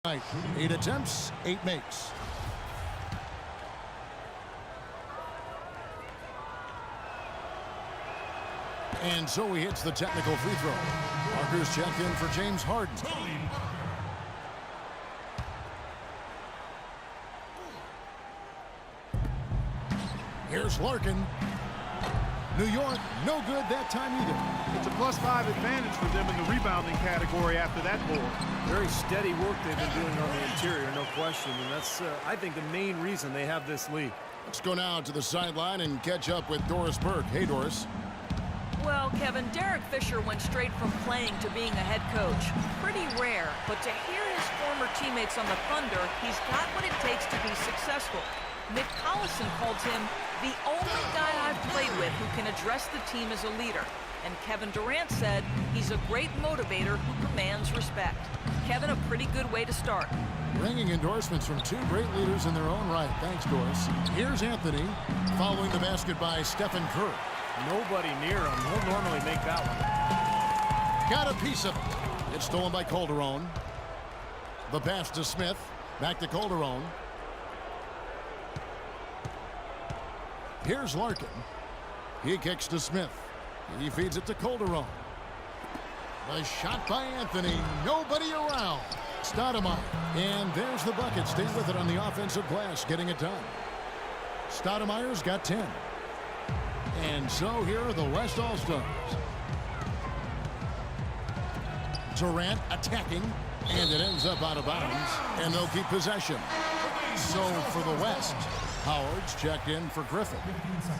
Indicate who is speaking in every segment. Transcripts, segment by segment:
Speaker 1: Right. 8 attempts, 8 makes. And so he hits the technical free throw. Markers check in for James Harden. Here's Larkin. New York, no good that time either.
Speaker 2: It's a +5 advantage for them in the rebounding category after that board.
Speaker 3: Very steady work they've been doing on the interior, no question. And that's, I think, the main reason they have this lead.
Speaker 1: Let's go now to the sideline and catch up with Doris Burke. Hey, Doris.
Speaker 4: Well, Kevin, Derek Fisher went straight from playing to being a head coach. Pretty rare, but to hear his former teammates on the Thunder, he's got what it takes to be successful. Nick Collison called him the only guy I've played with who can address the team as a leader. And Kevin Durant said he's a great motivator who commands respect. Kevin, a pretty good way to start.
Speaker 1: Ringing endorsements from two great leaders in their own right. Thanks, Doris. Here's Anthony following the basket by Stephen Curry.
Speaker 3: Nobody near him. He'll normally make that one.
Speaker 1: Got a piece of it. It's stolen by Calderon. The pass to Smith. Back to Calderon. Here's Larkin. He kicks to Smith. He feeds it to Calderon. The shot by Anthony. Nobody around. Stoudemire. And there's the bucket. Stay with it on the offensive glass. Getting it done. Stoudemire's got 10. And so here are the West All-Stars. Durant attacking. And it ends up out of bounds. And they'll keep possession. So for the West, Howard's checked in for Griffin.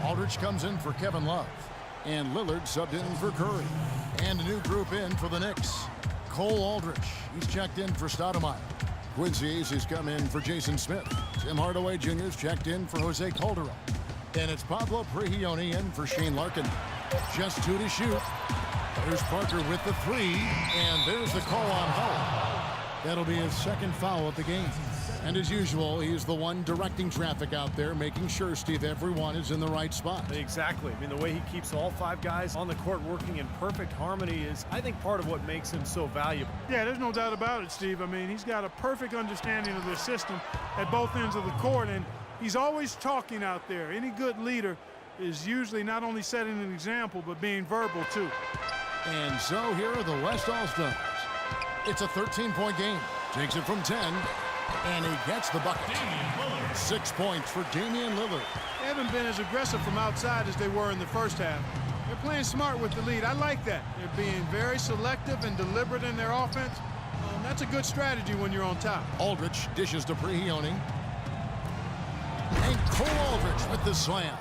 Speaker 1: Aldridge comes in for Kevin Love. And Lillard subbed in for Curry. And a new group in for the Knicks. Cole Aldrich. He's checked in for Stoudemire. Quincy Aces come in for Jason Smith. Tim Hardaway Jr.'s checked in for Jose Calderon. And it's Pablo Prigioni in for Shane Larkin. Just 2 to shoot. There's Parker with the 3. And there's the call on Howard. That'll be his second foul of the game. And as usual, he's the one directing traffic out there, making sure, Steve, everyone is in the right spot.
Speaker 3: Exactly. I mean, the way he keeps all 5 guys on the court working in perfect harmony is, I think, part of what makes him so valuable.
Speaker 2: Yeah, there's no doubt about it, Steve. I mean, he's got a perfect understanding of the system at both ends of the court, and he's always talking out there. Any good leader is usually not only setting an example, but being verbal, too.
Speaker 1: And so here are the West All-Stars. It's a 13-point game. Takes it from 10. And he gets the bucket. 6 points for Damian Lillard.
Speaker 2: They haven't been as aggressive from outside as they were in the first half. They're playing smart with the lead. I like that. They're being very selective and deliberate in their offense. That's a good strategy when you're on top.
Speaker 1: Aldrich dishes to Prigioni. And Cole Aldrich with the slam.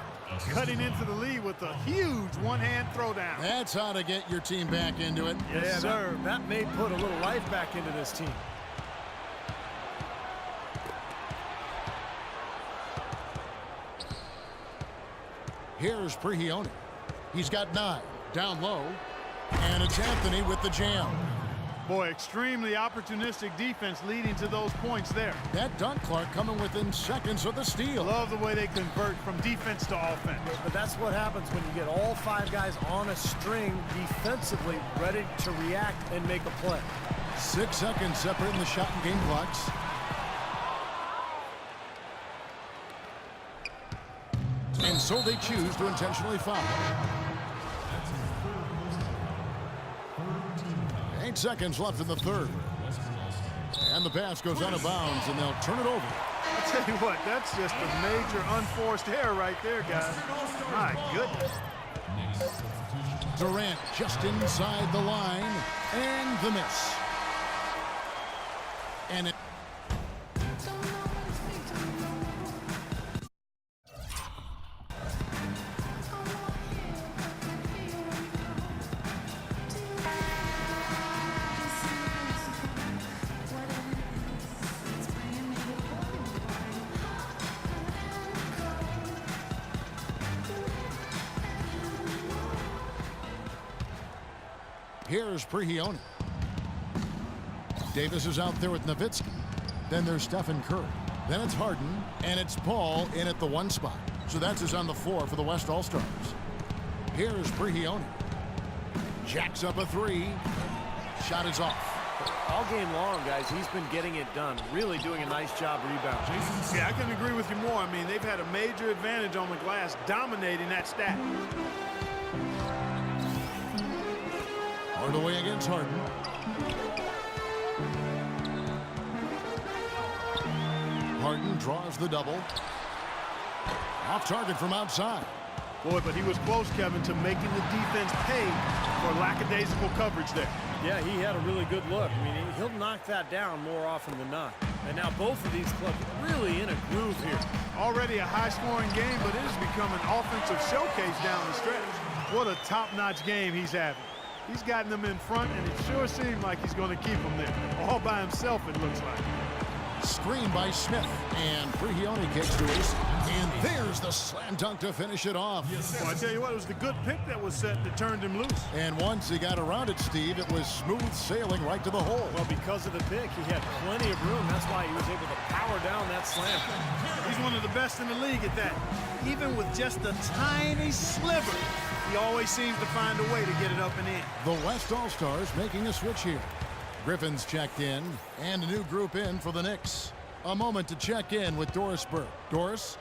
Speaker 2: Cutting into the lead with a huge one-hand throwdown.
Speaker 1: That's how to get your team back into it.
Speaker 3: Yes, sir. That may put a little life back into this team.
Speaker 1: Here's Prigioni. He's got 9. Down low. And it's Anthony with the jam.
Speaker 2: Boy, extremely opportunistic defense leading to those points there.
Speaker 1: That dunk, Clark, coming within seconds of the steal.
Speaker 2: Love the way they convert from defense to offense.
Speaker 3: But that's what happens when you get all 5 guys on a string defensively ready to react and make a play.
Speaker 1: 6 seconds separating the shot and game clocks. And so they choose to intentionally foul. 8 seconds left in the third. And the pass goes out of bounds, and they'll turn it over.
Speaker 2: I'll tell you what, that's just a major unforced error right there, guys. My goodness.
Speaker 1: Durant just inside the line, and the miss. And it Here's Prigioni. Davis is out there with Nowitzki. Then there's Stephen Curry. Then it's Harden, and it's Paul in at the 1 spot. So that's his on the 4 for the West All-Stars. Here's Prigioni. Jacks up a 3. Shot is off.
Speaker 3: All game long, guys, he's been getting it done. Really doing a nice job rebounding.
Speaker 2: Yeah, I couldn't agree with you more. I mean, they've had a major advantage on the glass, dominating that stat.
Speaker 1: Hardaway against Harden. Harden draws the double. Off target from outside.
Speaker 2: Boy, but he was close, Kevin, to making the defense pay for lackadaisical coverage there.
Speaker 3: Yeah, he had a really good look. I mean, he'll knock that down more often than not. And now both of these clubs really in a groove here.
Speaker 2: Already a high-scoring game, but it has become an offensive showcase down the stretch. What a top-notch game he's having. He's gotten them in front, and it sure seemed like he's going to keep them there. All by himself, it looks like.
Speaker 1: Screen by Smith, and Prigioni kicks to Ace. And there's the slam dunk to finish it off.
Speaker 2: Well, I tell you what, it was the good pick that was set that turned him loose.
Speaker 1: And once he got around it, Steve, it was smooth sailing right to the hole.
Speaker 3: Well, because of the pick, he had plenty of room. That's why he was able to power down that slam.
Speaker 2: He's one of the best in the league at that. Even with just a tiny sliver, he always seems to find a way to get it up and in.
Speaker 1: The West All-Stars making a switch here. Griffin's checked in, and a new group in for the Knicks. A moment to check in with Doris Burke. Doris?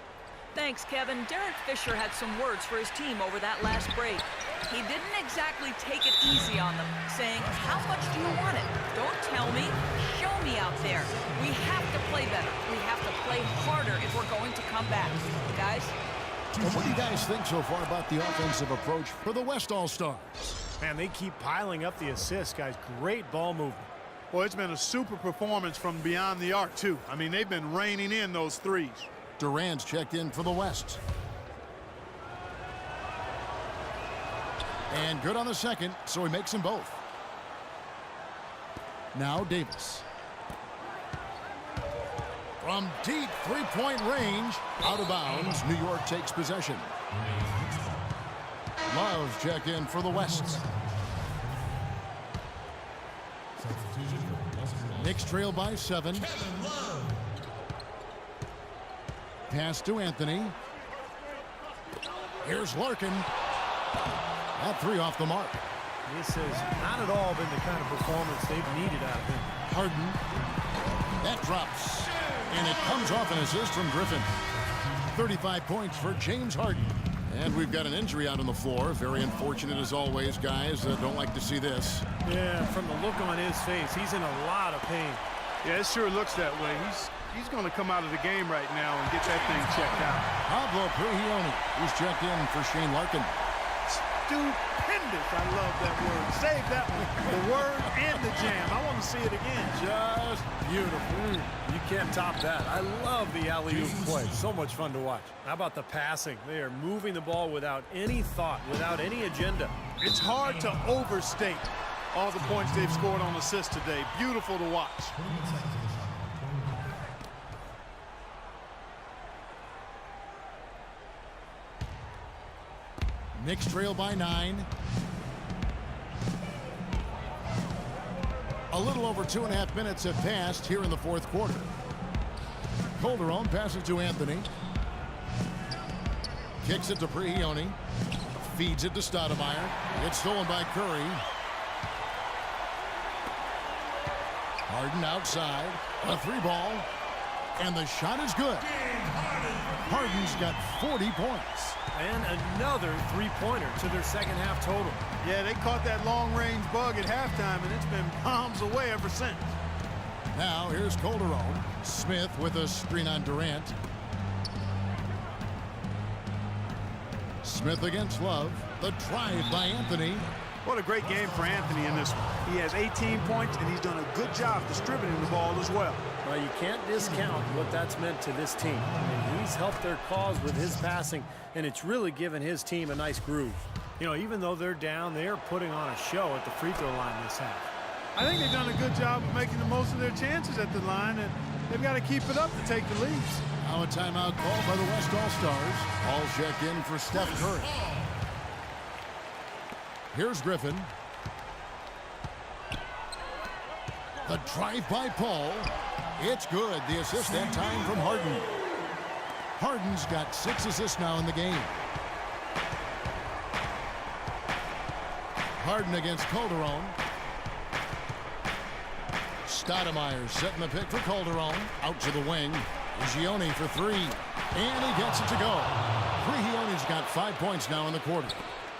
Speaker 4: Thanks, Kevin. Derek Fisher had some words for his team over that last break. He didn't exactly take it easy on them, saying, how much do you want it? Don't tell me. Show me out there. We have to play better. We have to play harder if we're going to come back. Guys?
Speaker 1: Well, what do you guys think so far about the offensive approach for the West All-Stars?
Speaker 3: Man, they keep piling up the assists, guys. Great ball movement.
Speaker 2: Boy, it's been a super performance from beyond the arc, too. I mean, they've been raining in those threes.
Speaker 1: Durant's checked in for the West. And good on the second, so he makes them both. Now Davis. From deep three-point range, out of bounds, New York takes possession. Love check in for the West. Knicks trail by 7. Pass to Anthony. Here's Larkin. That three off the mark.
Speaker 3: This has not at all been the kind of performance they've needed out of him.
Speaker 1: Harden. That drops. And it comes off an assist from Griffin. 35 points for James Harden. And we've got an injury out on the floor. Very unfortunate as always, guys. Don't like to see this.
Speaker 3: Yeah, from the look on his face, he's in a lot of pain.
Speaker 2: Yeah, it sure looks that way. He's going to come out of the game right now and get that thing checked out.
Speaker 1: Pablo Prigioni, who's checked in for Shane Larkin.
Speaker 2: Stupendous. I love that word. Save that one. The word and the jam. I want to see it again.
Speaker 3: Just beautiful. You can't top that. I love the alley-oop play. So much fun to watch. How about the passing? They are moving the ball without any thought, without any agenda.
Speaker 2: It's hard to overstate all the points they've scored on assists today. Beautiful to watch.
Speaker 1: Knicks trail by 9. A little over 2.5 minutes have passed here in the fourth quarter. Calderon passes to Anthony. Kicks it to Prigioni. Feeds it to Stoudemire. It's stolen by Curry. Harden outside. A 3-ball. And the shot is good. Harden's got 40 points.
Speaker 3: And another three-pointer to their second half total.
Speaker 2: Yeah, they caught that long-range bug at halftime, and it's been bombs away ever since.
Speaker 1: Now here's Calderon. Smith with a screen on Durant. Smith against Love. The drive by Anthony.
Speaker 2: What a great game for Anthony in this one. He has 18 points, and he's done a good job distributing the ball as well.
Speaker 3: Well, you can't discount what that's meant to this team. I mean, he's helped their cause with his passing, and it's really given his team a nice groove. You know, even though they're down, they are putting on a show at the free throw line this half.
Speaker 2: I think they've done a good job of making the most of their chances at the line, and they've got to keep it up to take the leads.
Speaker 1: Now a timeout called by the West All-Stars. All check in for Steph Curry. Here's Griffin. The drive by Paul. It's good. The assist that time from Harden. Harden's got 6 assists now in the game. Harden against Calderon. Stoudemire setting the pick for Calderon. Out to the wing. Gioni for three. And he gets it to go. Prigioni's got 5 points now in the quarter.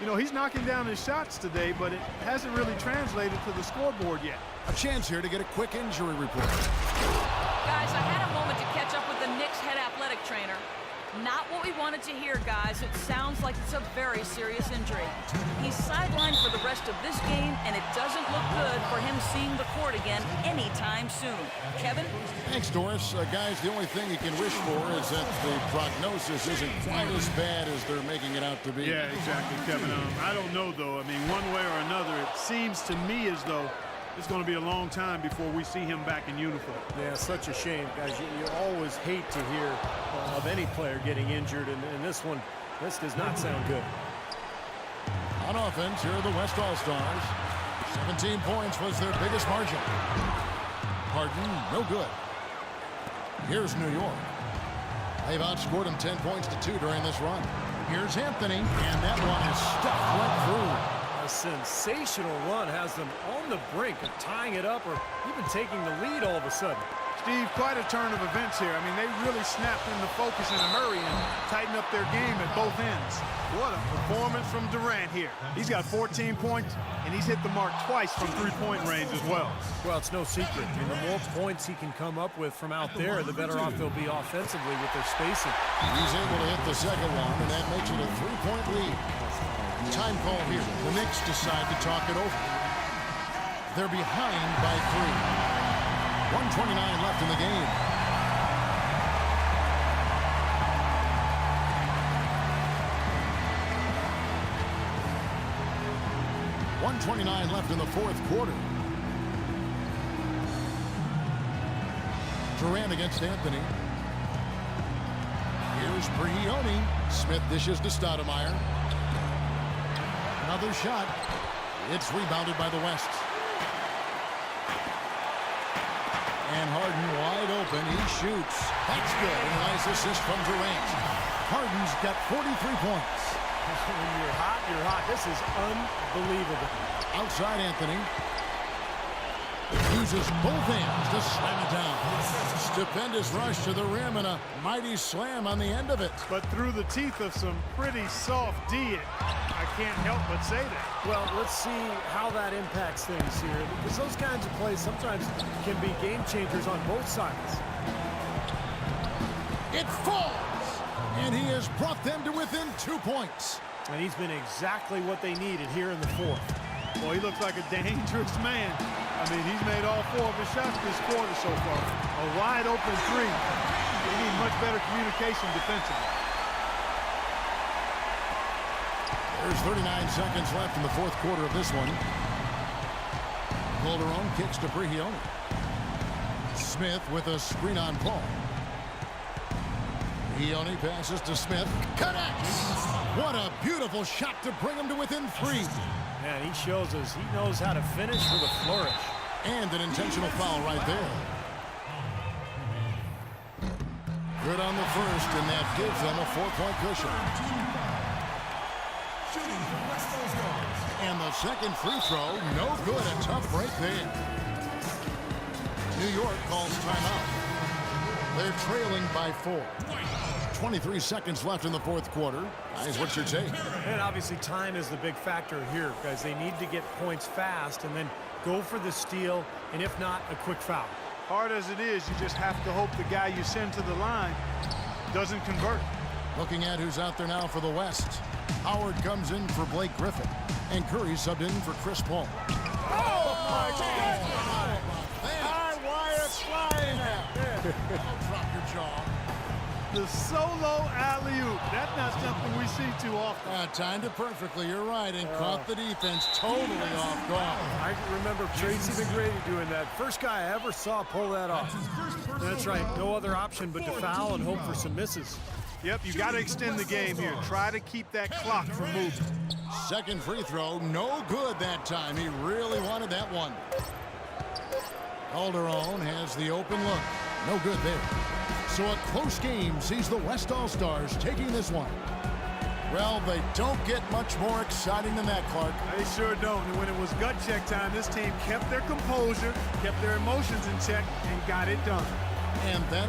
Speaker 2: You know, he's knocking down his shots today, but it hasn't really translated to the scoreboard yet.
Speaker 1: A chance here to get a quick injury report.
Speaker 4: Guys, I had a moment to catch up with the Knicks head athletic trainer. Not what we wanted to hear, guys. It sounds like it's a very serious injury. He's sidelined for the rest of this game, and it doesn't look good for him seeing the court again anytime soon. Kevin?
Speaker 1: Thanks, Doris. Guys, the only thing you can wish for is that the prognosis isn't quite as bad as they're making it out to be.
Speaker 2: Yeah, exactly, Kevin. I don't know, though. I mean, one way or another, it seems to me as though it's going to be a long time before we see him back in uniform.
Speaker 3: Yeah, such a shame, guys. You always hate to hear of any player getting injured, and this does not sound good.
Speaker 1: On offense, here are the West All-Stars. 17 points was their biggest margin. Harden, no good. Here's New York. They've outscored him 10 points to 2 during this run. Here's Anthony, and that one is stuffed right through.
Speaker 3: A sensational run has them on the brink of tying it up or even taking the lead all of a sudden.
Speaker 2: Steve, quite a turn of events here. I mean, they really snapped into focus in a hurry and tightened up their game at both ends. What a performance from Durant here. He's got 14 points, and he's hit the mark twice from three-point range as well.
Speaker 3: Well, it's no secret. I mean, the more points he can come up with from out there, the better off they'll be offensively with their spacing.
Speaker 1: He's able to hit the second one, and that makes it a 3-point lead. Time call here. The Knicks decide to talk it over. They're behind by 3. 1:29 left in the game. .129 left in the fourth quarter. Durant against Anthony. Here's Prigioni. Smith dishes to Stoudemire. Another shot. It's rebounded by the West. And Harden wide open. He shoots. That's good. And a nice assist from Durant. Harden's got 43 points.
Speaker 3: When you're hot, you're hot. This is unbelievable.
Speaker 1: Outside Anthony. Uses both hands to slam it down. Stupendous rush to the rim and a mighty slam on the end of it.
Speaker 2: But through the teeth of some pretty soft D, I can't help but say that.
Speaker 3: Well, let's see how that impacts things here, because those kinds of plays sometimes can be game changers on both sides.
Speaker 1: It falls, and he has brought them to within 2 points.
Speaker 3: And he's been exactly what they needed here in the fourth.
Speaker 2: Boy, he looks like a dangerous man. I mean, he's made all 4 of his shots this quarter so far. A wide open 3. They need much better communication defensively.
Speaker 1: There's 39 seconds left in the fourth quarter of this one. Calderon kicks to Prigioni. Smith with a screen on Paul. Prigioni passes to Smith. Connects! What a beautiful shot to bring him to within 3.
Speaker 3: Man, he shows us he knows how to finish with a flourish.
Speaker 1: And an intentional foul right there. Good on the first, and that gives them a 4-point cushion. And the second free throw, no good. A tough break there. New York calls timeout. They're trailing by 4. 23 seconds left in the fourth quarter. Guys, what's your take?
Speaker 3: And obviously time is the big factor here, guys. They need to get points fast and then go for the steal, and if not, a quick foul.
Speaker 2: Hard as it is, you just have to hope the guy you send to the line doesn't convert.
Speaker 1: Looking at who's out there now for the West. Howard comes in for Blake Griffin, and Curry subbed in for Chris Paul.
Speaker 2: Oh, my God! High wire flying out there.
Speaker 1: Drop your jaw.
Speaker 2: The solo alley-oop. That's not something we see too often.
Speaker 1: Timed it perfectly, you're right, and caught the defense totally off guard.
Speaker 3: I remember Tracy McGrady doing that. First guy I ever saw pull that off. That's right. No other option but to foul and hope for some misses.
Speaker 2: Yep, you got to extend the game here. Try to keep that clock from moving.
Speaker 1: Second free throw, no good that time. He really wanted that one. Calderon has the open look. No good there. So a close game sees the West All-Stars taking this one. Well, they don't get much more exciting than that, Clark.
Speaker 5: They sure don't. And when it was gut check time, this team kept their composure, kept their emotions in check, and got it done.
Speaker 1: And then